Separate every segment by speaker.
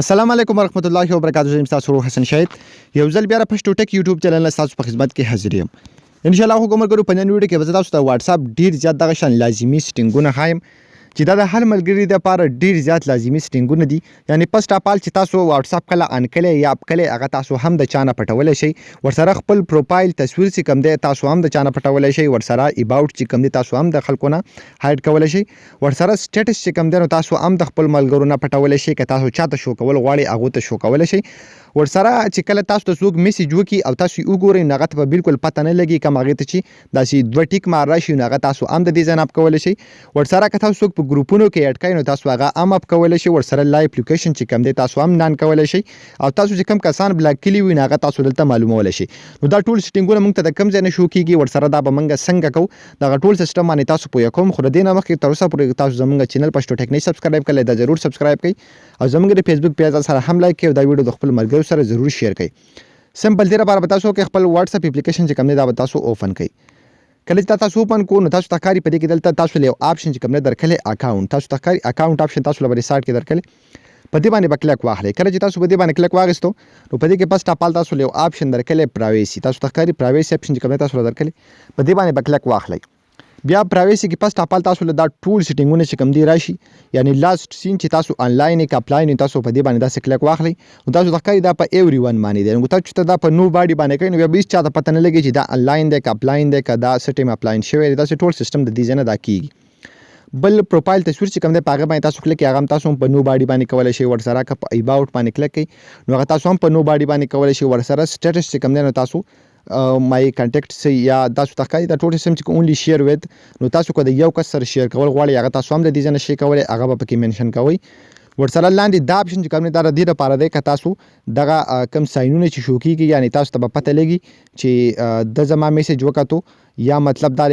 Speaker 1: السلام علیکم ورحمت الله وبرکاتہ. زه تاسو روح حسن شهید یو ځل بیا په ټوټک یوټیوب چینل تاسو په خدمت کې حاضر یم. ان شاء الله حکومت ګورو په نن ویډیو کې به تاسو ته واتس اپ ډیر زیات دغه شان لازمي سټینګونه خایم چې دا د هر ملګری لپاره ډیر زیات لازمي سټینګونه دي. یعنی پسټ اپ چې تاسو واتس اپ کله ان کله یا اپ کله هغه تاسو هم د چانه پټولای شي. ورسره خپل پروفایل تصویر چې کوم دی تاسو هم د چانه پټولای شي. ورسره اباوت چې کوم دی تاسو هم د خلکو نه هاید کولای شي. ورسره سټیټس چې کوم دی نو تاسو هم د خپل ملګرو نه پټولای شي. که تاسو چاته شو کول غواړي هغه ته شو کولای شي. ورسره چې کله تاسو ته څوک میسج وکي او تاسو وګورئ نو هغه ته بالکل پته نه لګي کوم هغه ته چې داسې دوه ټیک مار راشي نو هغه تاسو هم د ډیزاین اپ کولای شي. ورسره که تاسو څوک په ګروپونو کې اډ کړئ نو تاسو هغه هم اپ کولای شي. ورسره لایو اپلیکیشن چې کوم دی تاسو هم نان کولای شي او تاسو چې کوم کسان بلاک کړي وي نو هغه تاسو دلته معلومولای شي. نو دا ټول سټینګونه موږ ته د کم ځای نه شو کیږي. ورسره دا به موږ څنګه کوو دا ټول سیستم باندې تاسو پوهه کوم. خو د دې نه مخکې تر اوسه پورې تاسو زموږ چینل پښتو ټیک نه سبسکرایب کړئ دا ضرور سبسکرایب کړئ او زموږ د فیسبوک پیج سره هم لایک کړئ او دا ویډیو د خپل ملګرو سره ضرور شیر کړئ. سمپل دی لپاره به تاسو کې خپل واتس اپ اپلیکیشن چې کوم دی دا به تاسو اوپن کړئ. کله چې تاسو اوپن کو نو تاسو تکاری په دې کې دلته تاسو له آپشن چې کوم دی درکړي اکاونټ تاسو تکاری اکاونټ آپشن تاسو لپاره سټارټ کې درکړي په دې باندې بکلیک واخلئ. کله چې تاسو په دې باندې کلیک واغستو نو په دې کې پسټ اپال تاسو له آپشن درکړي پرایویسی تاسو تکاری پرایویسی آپشن چې کوم دی تاسو درکړي په دې باندې بکلیک واخلئ. بیا پرایویسی کې پسټ اپال تاسو له دا ټول سټینګونه چې کوم دی راشي یعنی لاست سین چې تاسو انلاین کې اپلاین تاسو په دې باندې دا کلیک واخلئ او تاسو تکاری دا په ایوری ون باندې دی. نو تاسو ته دا په نو باډي باندې کوي نو بیا بیس چاته پته نه لګي چې دا انلاین دی که اپلاین دی که دا سټیم اپلاین شوی دی. دا ټول سیستم د دې نه دا کیږي. بل پروفایل تصویر چې کوم دی پاغه باندې تاسو کلیک هغه تاسو په نو باډي باندې کولای شئ. ورسره که په ایباوت باندې کلیک کړئ نو هغه تاسو هم په نو باډي باندې کولای شئ. ورسره سټیټس چې کوم دی نو تاسو مای کانټیکټ یا تاسو تکای دا ټول سیستم چې اونلی شیر وذ نو تاسو کو د یو کس سره شیر کول غواړئ هغه تاسو هم د دې ځنه شي کولای هغه به پکې منشن کوئ. ورسره لاندې دا اپشن چې کوم دی دا د دې لپاره دی که تاسو دغه کم ساينونه چې شو کیږي یعنی تاسو ته پته لګي چې د زما میسج وکړو یا مطلب دا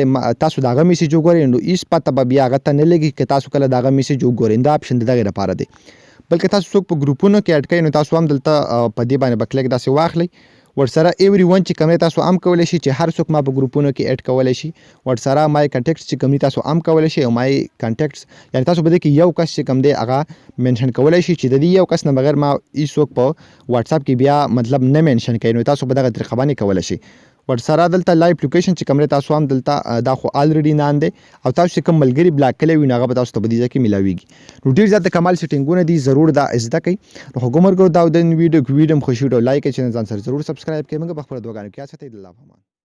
Speaker 1: تاسو دغه میسج وګورئ نو هیڅ پته به بیا هغه ته نه لګي که تاسو کله دغه میسج وګورئ. دا اپشن دغه لپاره دی. بلکې تاسو څوک په ګروپونو کې اډ کړئ نو تاسو هم دلته په دې باندې بکلیک داسې واخلئ. ورسره ایوری ون چې کوم تاسو هم کولای شي چې هر څوک ما په ګروپونو کې اډ کولای شي. ورسره مای کانټیکټس چې کوم تاسو هم کولای شي او مای کانټیکټس یعنی تاسو بده کې یو کس چې کوم دی هغه منشن کولای شي چې د دې یو کس نه بغیر ما هیڅوک په واتس اپ کې بیا مطلب نه منشن کوي. نو تاسو به دغه طریقه باندې کولای شي. ورسره دلته لایو اپلیکیشن چې کوم تاسو هم دلته دا خو الریډي نان دی او تاسو کوم ملګری بلاک کړي وي هغه به تاسو ته په دې ځکه ملاويږي. نو ډیر زیات کمال سټینګونه دي ضرور دا زده کړئ. نو حکومت ګور دا د ویډیو خوشی او لایک چې ځان سره ضرور سبسکرایب کړئ. موږ په خپل دوګانو کې استه الله